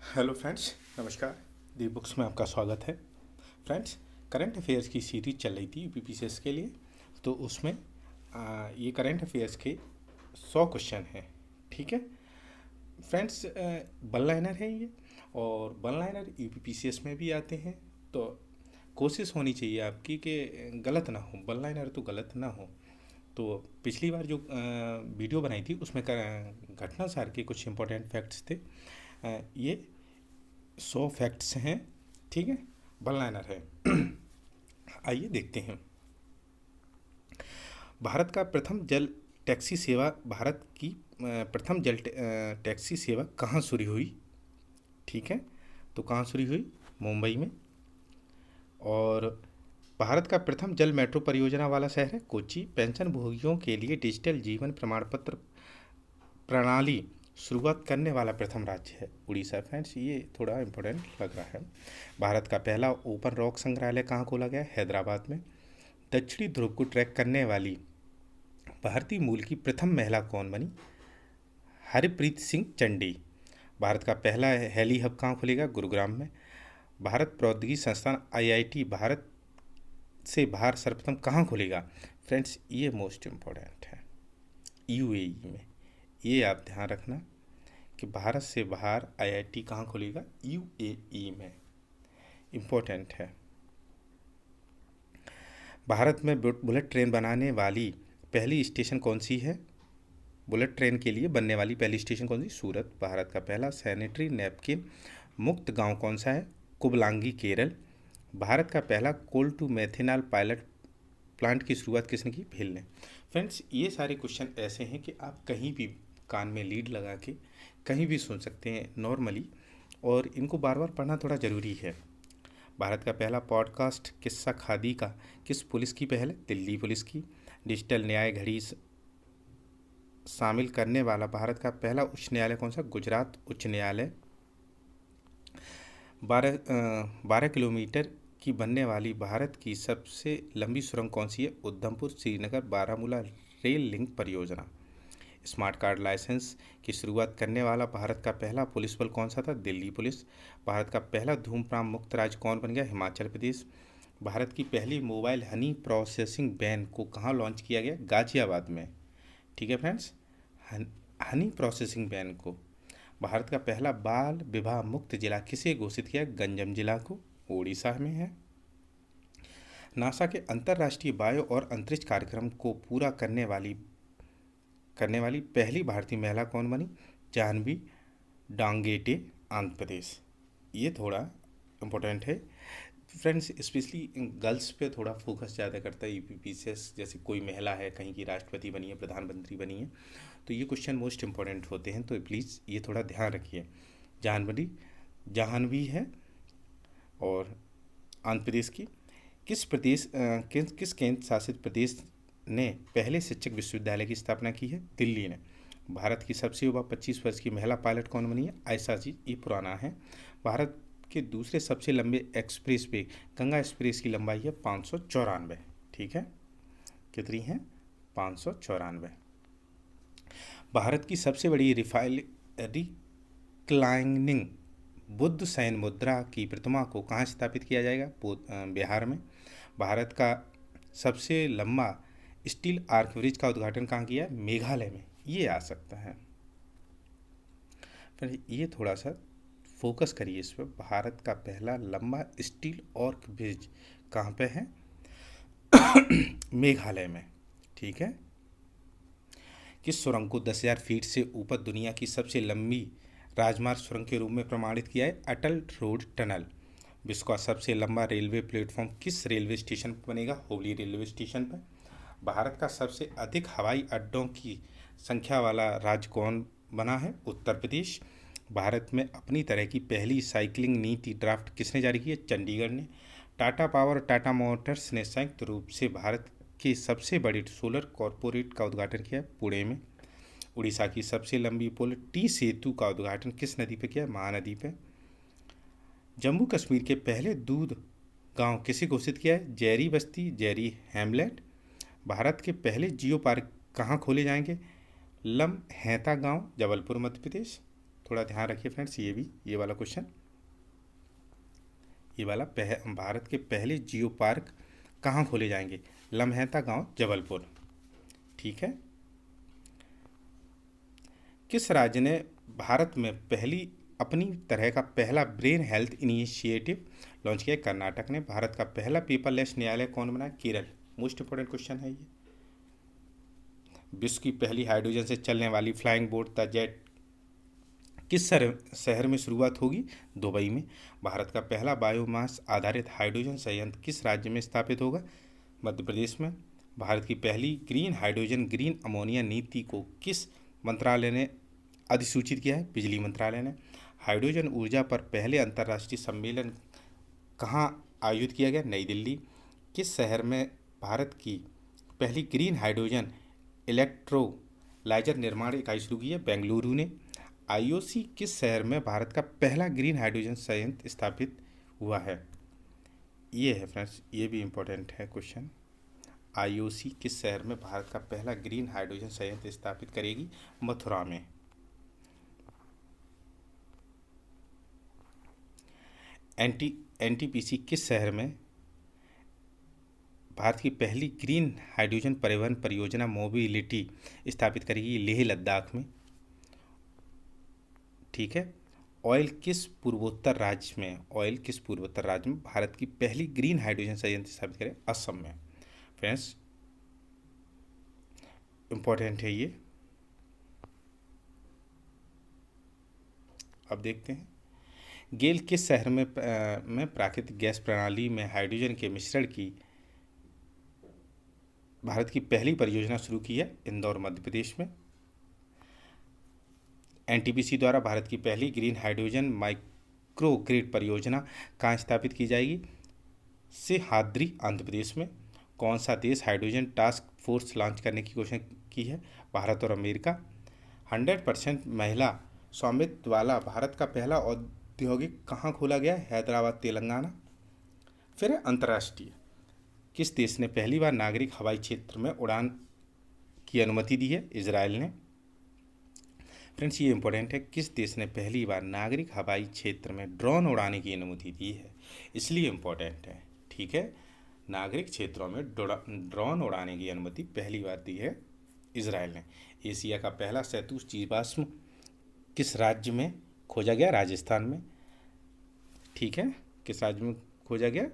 Hello friends, नमस्कार। दी books में आपका स्वागत है। फ्रेंड्स, करंट अफेयर्स की सीरीज चल रही थी यूपीपीसीएस के लिए। तो उसमें ये करंट अफेयर्स के 100 क्वेश्चन हैं। ठीक है फ्रेंड्स, वन लाइनर है ये, और वन लाइनर यूपीपीसीएस में भी आते हैं। तो कोशिश होनी चाहिए आपकी कि गलत ना हो, वन लाइनर तो गलत ना हो। तो पिछली बार जो वीडियो बनाई थी उसमें घटना सार के कुछ इंपॉर्टेंट फैक्ट्स थे। ये 100 फैक्ट्स हैं। ठीक है, वन लाइनर है। आइए देखते हैं। भारत का प्रथम जल टैक्सी सेवा भारत की प्रथम जल टैक्सी सेवा कहाँ शुरू हुई? ठीक है, तो कहाँ शुरू हुई? मुंबई में। और भारत का प्रथम जल मेट्रो परियोजना वाला शहर है कोच्चि। पेंशन भोगियों के लिए डिजिटल जीवन प्रमाण पत्र प्रणाली शुरुआत करने वाला प्रथम राज्य है उड़ीसा। फ्रेंड्स, ये थोड़ा इम्पोर्टेंट लग रहा है। भारत का पहला ओपन रॉक संग्रहालय कहाँ खोला गया? हैदराबाद में। दक्षिणी ध्रुव को ट्रैक करने वाली भारतीय मूल की प्रथम महिला कौन बनी? हरप्रीत सिंह चंडी। भारत का पहला हेली हब कहाँ खुलेगा? गुरुग्राम में। भारत प्रौद्योगिकी संस्थान आईआईटी भारत से बाहर सर्वप्रथम कहाँ खुलेगा? फ्रेंड्स, ये मोस्ट इम्पोर्टेंट है, यूएई में। ये आप ध्यान रखना कि भारत से बाहर आईआईटी कहाँ खुलेगा? यूएई में। इम्पोर्टेंट है। भारत में बुलेट ट्रेन बनाने वाली पहली स्टेशन कौन सी है? बुलेट ट्रेन के लिए बनने वाली पहली स्टेशन कौन सी? सूरत। भारत का पहला सैनिटरी नैपकिन मुक्त गांव कौन सा है? कुबलांगी, केरल। भारत का पहला कोल टू मेथेनॉल पायलट प्लांट की शुरुआत किसने की? भेल ने। फ्रेंड्स, ये सारे क्वेश्चन ऐसे हैं कि आप कहीं भी कान में लीड लगा के कहीं भी सुन सकते हैं नॉर्मली, और इनको बार बार पढ़ना थोड़ा ज़रूरी है। भारत का पहला पॉडकास्ट किस्सा खादी का किस पुलिस की पहल है? दिल्ली पुलिस की। डिजिटल न्याय घड़ी शामिल करने वाला भारत का पहला उच्च न्यायालय कौन सा? गुजरात उच्च न्यायालय। 12 किलोमीटर की बनने वाली भारत की सबसे लंबी सुरंग कौन सी है? उधमपुर श्रीनगर बारामूला रेल लिंक परियोजना। स्मार्ट कार्ड लाइसेंस की शुरुआत करने वाला भारत का पहला पुलिस बल कौन सा था? दिल्ली पुलिस। भारत का पहला धूम्रपान मुक्त राज्य कौन बन गया? हिमाचल प्रदेश। भारत की पहली मोबाइल हनी प्रोसेसिंग वैन को कहाँ लॉन्च किया गया? गाजियाबाद में। ठीक है फ्रेंड्स, हनी प्रोसेसिंग वैन को। भारत का पहला बाल विवाह मुक्त जिला किसे घोषित किया? गंजम जिला को, ओडिशा में है। नासा के अंतर्राष्ट्रीय वायु और अंतरिक्ष कार्यक्रम को पूरा करने वाली पहली भारतीय महिला कौन बनी? जाह्नवी डांगेटे, आंध्र प्रदेश। ये थोड़ा इम्पोर्टेंट है फ्रेंड्स, स्पेशली गर्ल्स पे थोड़ा फोकस ज़्यादा करता है यूपीपीसीएस। जैसे कोई महिला है, कहीं की राष्ट्रपति बनी है, प्रधानमंत्री बनी है, तो ये क्वेश्चन मोस्ट इम्पोर्टेंट होते हैं। तो प्लीज़ ये थोड़ा ध्यान रखिए। जाह्नवी है, और आंध्र प्रदेश की। किस केंद्र शासित प्रदेश ने पहले शिक्षक विश्वविद्यालय की स्थापना की है? दिल्ली ने। भारत की सबसे युवा 25 वर्ष की महिला पायलट कौन बनी है? आयशा जी। ये पुराना है। भारत के दूसरे सबसे लंबे एक्सप्रेस वे गंगा एक्सप्रेस की लंबाई है 594। ठीक है, कितनी है? 594। भारत की सबसे बड़ी रिक्लाइनिंग बुद्ध सैन मुद्रा की प्रतिमा को कहाँ स्थापित किया जाएगा? बिहार में। भारत का सबसे लंबा स्टील आर्क ब्रिज का उद्घाटन कहाँ किया है? मेघालय में। ये आ सकता है। फिर ये थोड़ा सा फोकस करिए इस पर। भारत का पहला लंबा स्टील आर्क ब्रिज कहाँ पे है? मेघालय में। ठीक है। किस सुरंग को 10,000 फीट से ऊपर दुनिया की सबसे लंबी राजमार्ग सुरंग के रूप में प्रमाणित किया है? अटल रोड टनल। विश्व का सबसे लंबा रेलवे प्लेटफॉर्म किस रेलवे स्टेशन पर बनेगा? हुबली रेलवे स्टेशन पर। भारत का सबसे अधिक हवाई अड्डों की संख्या वाला राज्य कौन बना है? उत्तर प्रदेश। भारत में अपनी तरह की पहली साइकिलिंग नीति ड्राफ्ट किसने जारी की है? चंडीगढ़ ने। टाटा पावर और टाटा मोटर्स ने संयुक्त रूप से भारत के सबसे बड़े सोलर कॉरपोरेट का उद्घाटन किया है? पुणे में। उड़ीसा की सबसे लंबी पुल टी सेतु का उद्घाटन किस नदी पर किया है? महानदी पे। जम्मू कश्मीर के पहले दूध गांव किसे घोषित किया है? जेरी बस्ती, जेरी हैमलेट। भारत के पहले जियो पार्क कहाँ खोले जाएंगे? लम्हेता गांव, जबलपुर, मध्य प्रदेश। थोड़ा ध्यान रखिए फ्रेंड्स, ये वाला क्वेश्चन, ये वाला भारत के पहले जियो पार्क कहाँ खोले जाएंगे? लम्हेता गांव, जबलपुर। ठीक है। किस राज्य ने भारत में पहली अपनी तरह का पहला ब्रेन हेल्थ इनिशिएटिव लॉन्च किया? कर्नाटक ने। भारत का पहला पेपरलेस न्यायालय कौन बनाया? केरल। मोस्ट इंपोर्टेंट क्वेश्चन है ये। विश्व की पहली हाइड्रोजन से चलने वाली फ्लाइंग बोट द जेट किस शहर में शुरुआत होगी? दुबई में। भारत का पहला बायोमास आधारित हाइड्रोजन संयंत्र किस राज्य में स्थापित होगा? मध्य प्रदेश में। भारत की पहली ग्रीन हाइड्रोजन ग्रीन अमोनिया नीति को किस मंत्रालय ने अधिसूचित किया है? बिजली मंत्रालय ने। हाइड्रोजन ऊर्जा पर पहले अंतर्राष्ट्रीय सम्मेलन कहाँ आयोजित किया गया? नई दिल्ली। किस शहर में भारत की पहली ग्रीन हाइड्रोजन इलेक्ट्रोलाइजर निर्माण इकाई शुरू की है? बेंगलुरु ने। आईओसी किस शहर में भारत का पहला ग्रीन हाइड्रोजन संयंत्र स्थापित हुआ है? ये है फ्रेंड्स, ये भी इम्पोर्टेंट है क्वेश्चन। आईओसी किस शहर में भारत का पहला ग्रीन हाइड्रोजन संयंत्र स्थापित करेगी? मथुरा में। एनटीपीसी किस शहर में भारत की पहली ग्रीन हाइड्रोजन परिवहन परियोजना मोबिलिटी स्थापित करेगी? लेह लद्दाख में। ठीक है। ऑयल किस पूर्वोत्तर राज्य में भारत की पहली ग्रीन हाइड्रोजन संयंत्र स्थापित करें? असम में। फ्रेंड्स इंपॉर्टेंट है ये। अब देखते हैं, गेल किस शहर में प्राकृतिक गैस प्रणाली में हाइड्रोजन के मिश्रण की भारत की पहली परियोजना शुरू की है? इंदौर, मध्य प्रदेश में। एनटीपीसी द्वारा भारत की पहली ग्रीन हाइड्रोजन माइक्रो ग्रिड परियोजना कहाँ स्थापित की जाएगी? सिंहाद्री, आंध्र प्रदेश में। कौन सा देश हाइड्रोजन टास्क फोर्स लॉन्च करने की घोषणा की है? भारत और अमेरिका। 100% महिला स्वामित्व वाला भारत का पहला औद्योगिक कहाँ खोला गया? हैदराबाद, तेलंगाना। फिर अंतर्राष्ट्रीय, किस देश ने पहली बार नागरिक हवाई क्षेत्र में उड़ान की अनुमति दी है? इजराइल ने। फ्रेंड्स ये इंपॉर्टेंट है, किस देश ने पहली बार नागरिक हवाई क्षेत्र में ड्रोन उड़ाने की अनुमति दी है? इसलिए इंपॉर्टेंट है। ठीक है, नागरिक क्षेत्रों में ड्रोन उड़ाने की अनुमति पहली बार दी है इजराइल ने। एशिया का पहला शैतूश जीवाश्म किस राज्य में खोजा गया? राजस्थान में। ठीक है, किस राज्य में खोजा गया?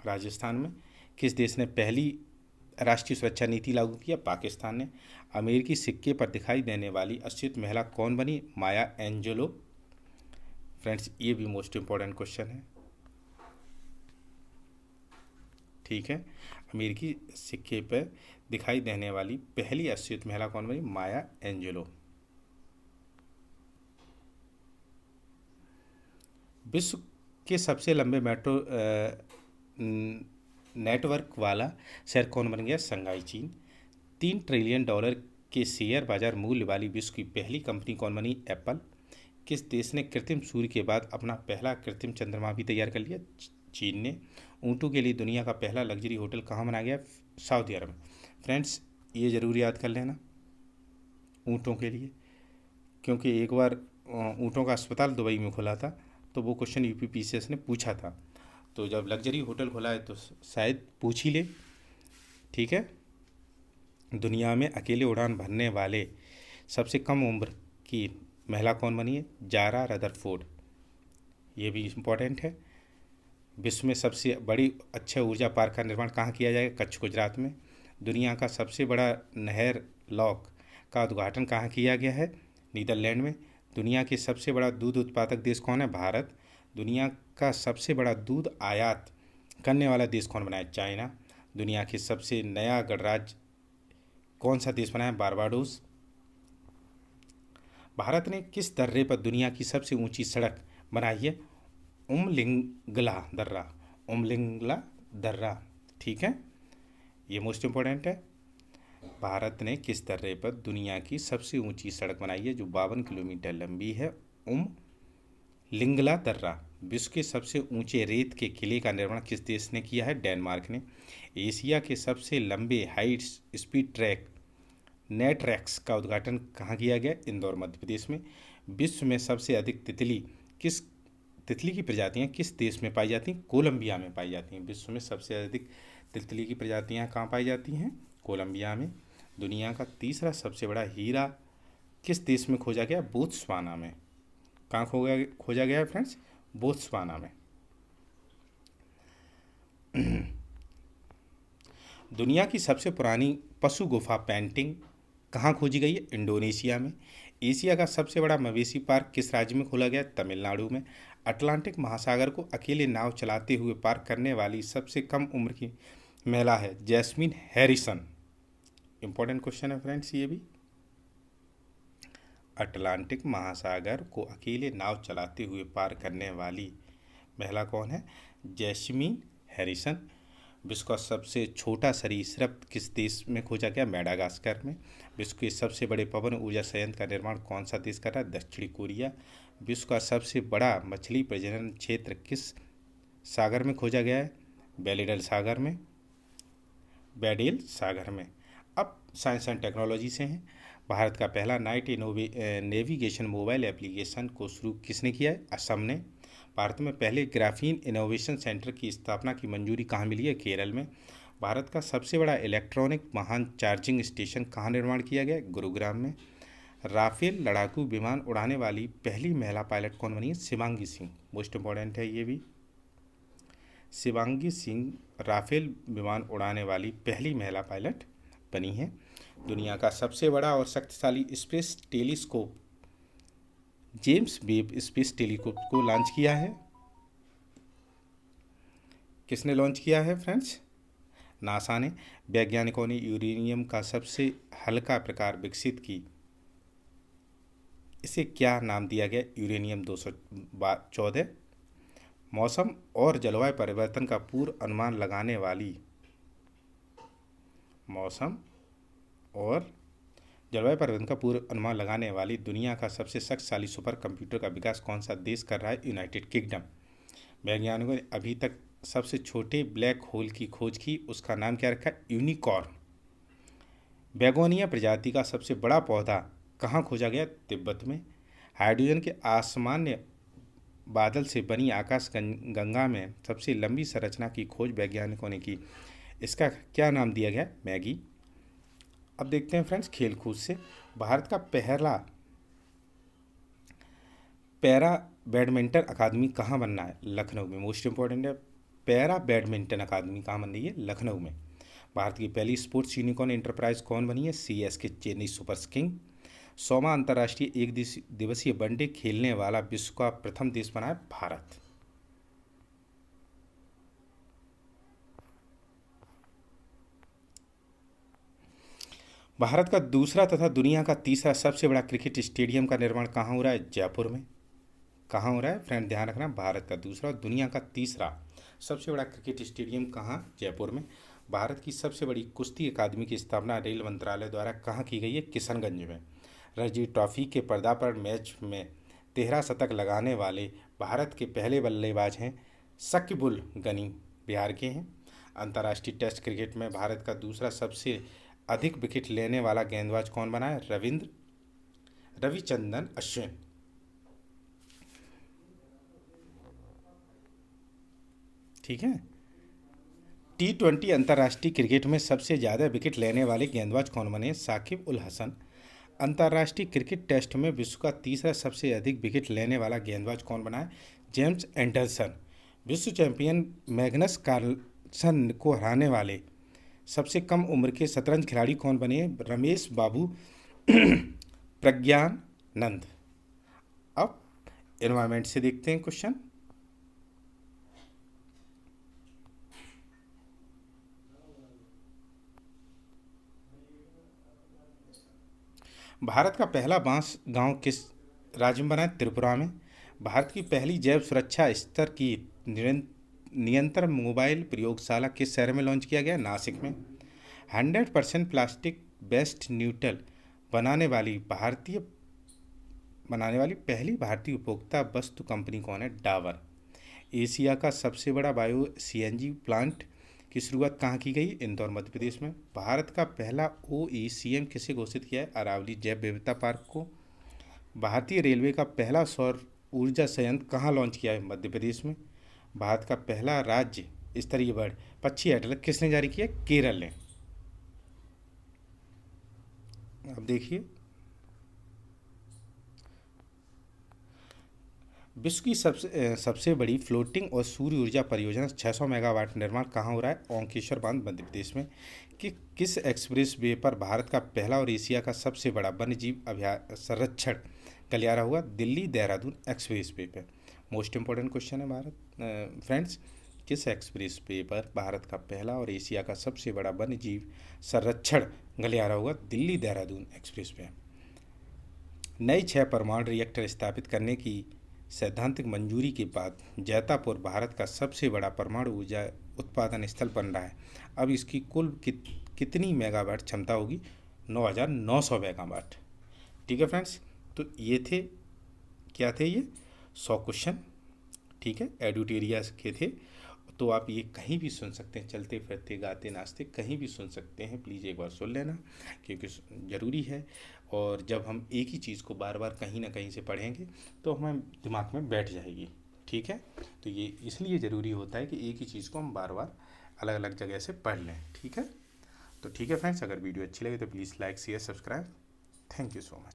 राजस्थान में। किस देश ने पहली राष्ट्रीय सुरक्षा नीति लागू किया? पाकिस्तान ने। अमेरिकी सिक्के पर दिखाई देने वाली अश्वेत महिला कौन बनी? माया एंजेलो। फ्रेंड्स ये भी मोस्ट इंपॉर्टेंट क्वेश्चन है। ठीक है, अमेरिकी सिक्के पर दिखाई देने वाली पहली अश्वेत महिला कौन बनी? माया एंजेलो। विश्व के सबसे लंबे मेट्रो नेटवर्क वाला शहर कौन बन गया? शंघाई, चीन। $3 ट्रिलियन के शेयर बाजार मूल्य वाली विश्व की पहली कंपनी कौन बनी? एप्पल। किस देश ने कृत्रिम सूर्य के बाद अपना पहला कृत्रिम चंद्रमा भी तैयार कर लिया? चीन ने। ऊँटों के लिए दुनिया का पहला लग्जरी होटल कहाँ बनाया गया? सऊदी अरब में। फ्रेंड्स ये ज़रूर याद कर लेना ऊँटों के लिए, क्योंकि एक बार ऊँटों का अस्पताल दुबई में खुला था, तो वो क्वेश्चन यूपीपीसीएस ने पूछा था। तो जब लग्जरी होटल खुला है तो शायद पूछ ही ले। ठीक है, दुनिया में अकेले उड़ान भरने वाले सबसे कम उम्र की महिला कौन बनी है? Zara Rutherford. ये भी इम्पोर्टेंट है। विश्व में सबसे बड़ी अक्षय ऊर्जा पार्क का निर्माण कहाँ किया जाएगा? कच्छ, गुजरात में। दुनिया का सबसे बड़ा नहर लॉक का उद्घाटन कहाँ किया गया है? नीदरलैंड में। दुनिया के सबसे बड़ा दूध उत्पादक देश कौन है? भारत। दुनिया का सबसे बड़ा दूध आयात करने वाला देश कौन बना है? चाइना। दुनिया के सबसे नया गणराज्य कौन सा देश बना है? बारबाडोस। भारत ने किस दर्रे पर दुनिया की सबसे ऊंची सड़क बनाई है? उमलिंगला दर्रा। ठीक है, ये मोस्ट इम्पोर्टेंट है। भारत ने किस दर्रे पर दुनिया की सबसे ऊंची सड़क बनाई है जो 52 किलोमीटर लंबी है? लिंगला दर्रा। विश्व के सबसे ऊंचे रेत के किले का निर्माण किस देश ने किया है? डेनमार्क ने। एशिया के सबसे लंबे हाई स्पीड ट्रैक नेटरैक्स का उद्घाटन कहाँ किया गया? इंदौर, मध्य प्रदेश में। विश्व में सबसे अधिक तितली की प्रजातियां किस देश में पाई जाती हैं? कोलंबिया में पाई जाती हैं। विश्व में सबसे अधिक तितली की प्रजातियां कहाँ पाई जाती हैं? कोलंबिया में। दुनिया का तीसरा सबसे बड़ा हीरा किस देश में खोजा गया? बोत्सवाना में। कहाँ खोजा गया है फ्रेंड्स? बोत्सवाना में। दुनिया की सबसे पुरानी पशु गुफा पेंटिंग कहाँ खोजी गई है? इंडोनेशिया में। एशिया का सबसे बड़ा मवेशी पार्क किस राज्य में खोला गया? तमिलनाडु में। अटलांटिक महासागर को अकेले नाव चलाते हुए पार करने वाली सबसे कम उम्र की महिला है जैस्मीन हैरिसन। इंपॉर्टेंट क्वेश्चन है फ्रेंड्स ये भी। अटलांटिक महासागर को अकेले नाव चलाते हुए पार करने वाली महिला कौन है? Jasmine Harrison. विश्व का सबसे छोटा सरीसृप किस देश में खोजा गया? मेडागास्कर में। विश्व के सबसे बड़े पवन ऊर्जा संयंत्र का निर्माण कौन सा देश कर रहा है? दक्षिणी कोरिया। विश्व का सबसे बड़ा मछली प्रजनन क्षेत्र किस सागर में खोजा गया है? बेडेल सागर में। बेडेल सागर में। अब साइंस एंड टेक्नोलॉजी से हैं। भारत का पहला नाइट नेविगेशन मोबाइल एप्लीकेशन को शुरू किसने किया है? असम ने। भारत में पहले ग्राफीन इनोवेशन सेंटर की स्थापना की मंजूरी कहाँ मिली है? केरल में। भारत का सबसे बड़ा इलेक्ट्रॉनिक वाहन चार्जिंग स्टेशन कहाँ निर्माण किया गया? गुरुग्राम में। राफेल लड़ाकू विमान उड़ाने वाली पहली महिला पायलट कौन बनी है? शिवांगी सिंह। मोस्ट इंपॉर्टेंट है ये भी। शिवांगी सिंह राफेल विमान उड़ाने वाली पहली महिला पायलट बनी है। दुनिया का सबसे बड़ा और शक्तिशाली space telescope James Webb space telescope को लॉन्च किया है। किसने लॉन्च किया है फ्रेंड्स? नासा ने। वैज्ञानिकों ने यूरेनियम का सबसे हल्का प्रकार विकसित की, इसे क्या नाम दिया गया? यूरेनियम 214। मौसम और जलवायु परिवर्तन का पूर्व अनुमान लगाने वाली दुनिया का सबसे शक्तिशाली सुपर कंप्यूटर का विकास कौन सा देश कर रहा है? United kingdom. वैज्ञानिकों ने अभी तक सबसे छोटे ब्लैक होल की खोज की, उसका नाम क्या रखा है? यूनिकॉर्न। बेगोनिया प्रजाति का सबसे बड़ा पौधा कहाँ खोजा गया? तिब्बत में। हाइड्रोजन के असामान्य बादल से बनी आकाश गंगा में सबसे लंबी संरचना की खोज वैज्ञानिकों ने की, इसका क्या नाम दिया गया? मैगी। अब देखते हैं फ्रेंड्स खेल कूद से। भारत का पहला पैरा बैडमिंटन अकादमी कहाँ बनना है? लखनऊ में। मोस्ट इंपॉर्टेंट है, पैरा बैडमिंटन अकादमी कहाँ बन रही है? लखनऊ में। भारत की पहली स्पोर्ट्स यूनिकॉर्न एंटरप्राइज कौन बनी है? CSK Chennai super king. 100वां अंतर्राष्ट्रीय एक दिवसीय वनडे खेलने वाला विश्व का प्रथम देश बना है भारत। भारत का दूसरा तथा दुनिया का तीसरा सबसे बड़ा क्रिकेट स्टेडियम का निर्माण कहाँ हो रहा है? जयपुर में। कहाँ हो रहा है फ्रेंड? ध्यान रखना, भारत का दूसरा और दुनिया का तीसरा सबसे बड़ा क्रिकेट स्टेडियम कहाँ? जयपुर में। भारत की सबसे बड़ी कुश्ती अकादमी की स्थापना रेल मंत्रालय द्वारा कहाँ की गई है? किशनगंज में। रणजी ट्रॉफी के पर्दापर मैच में 13 शतक लगाने वाले भारत के पहले बल्लेबाज हैं शकीबुल गनी, बिहार के हैं। अंतर्राष्ट्रीय टेस्ट क्रिकेट में भारत का दूसरा सबसे अधिक विकेट लेने वाला गेंदबाज कौन बना है? रविचंद्रन अश्विन। ठीक है। T20 अंतर्राष्ट्रीय क्रिकेट में सबसे ज़्यादा विकेट लेने वाले गेंदबाज कौन बने? साकिब उल हसन। अंतर्राष्ट्रीय क्रिकेट टेस्ट में विश्व का तीसरा सबसे अधिक विकेट लेने वाला गेंदबाज कौन बना है? James Anderson. विश्व चैंपियन मैग्नस कार्लसन को हराने वाले सबसे कम उम्र के शतरंज खिलाड़ी कौन बने? रमेश बाबू प्रज्ञानंद। अब एनवायरमेंट से देखते हैं क्वेश्चन। भारत का पहला बांस गांव किस राज्य में बना है? त्रिपुरा में। भारत की पहली जैव सुरक्षा स्तर की नियंत्रण मोबाइल प्रयोगशाला किस शहर में लॉन्च किया गया? नासिक में। 100% प्लास्टिक वेस्ट न्यूट्रल बनाने वाली पहली भारतीय उपभोक्ता वस्तु कंपनी कौन है? डाबर। एशिया का सबसे बड़ा बायो CNG प्लांट की शुरुआत कहाँ की गई? इंदौर मध्य प्रदेश में। भारत का पहला OECM किसे घोषित किया है? अरावली जैव विविधता पार्क को। भारतीय रेलवे का पहला सौर ऊर्जा संयंत्र कहाँ लॉन्च किया है? मध्य प्रदेश में। भारत का पहला राज्य स्तरीय बर्ड पक्षी हेडलक किसने जारी किया? केरल ने। अब देखिए, विश्व की सबसे बड़ी फ्लोटिंग और सूर्य ऊर्जा परियोजना 600 मेगावाट निर्माण कहाँ हो रहा है? ओंकेश्वर बांध मध्य प्रदेश में। कि किस एक्सप्रेस वे पर भारत का पहला और एशिया का सबसे बड़ा वन्यजीव अभ्यारण्य संरक्षण गलियारा हुआ? दिल्ली देहरादून एक्सप्रेस वे पर। मोस्ट इंपॉर्टेंट क्वेश्चन है भारत फ्रेंड्स। किस एक्सप्रेस वे पर भारत का पहला और एशिया का सबसे बड़ा वन्यजीव संरक्षण गलियारा हुआ? Delhi Dehradun express way. नए 6 परमाणु रिएक्टर स्थापित करने की सैद्धांतिक मंजूरी के बाद जैतापुर भारत का सबसे बड़ा परमाणु ऊर्जा उत्पादन स्थल बन रहा है। अब इसकी कुल कितनी मेगावाट क्षमता होगी? 9,900 मेगावाट। ठीक है फ्रेंड्स, तो ये थे, क्या थे ये? 100 क्वेश्चन। ठीक है, एडुटेरिया के थे। तो आप ये कहीं भी सुन सकते हैं, चलते फिरते गाते नाचते कहीं भी सुन सकते हैं। प्लीज़ एक बार सुन लेना, क्योंकि ज़रूरी है। और जब हम एक ही चीज़ को बार बार कहीं ना कहीं से पढ़ेंगे तो हमें दिमाग में बैठ जाएगी। ठीक है, तो ये इसलिए ज़रूरी होता है कि एक ही चीज़ को हम बार बार अलग अलग जगह से पढ़ लें। ठीक है, तो ठीक है फ्रेंड्स, अगर वीडियो अच्छी लगे तो please like share subscribe. Thank you so much.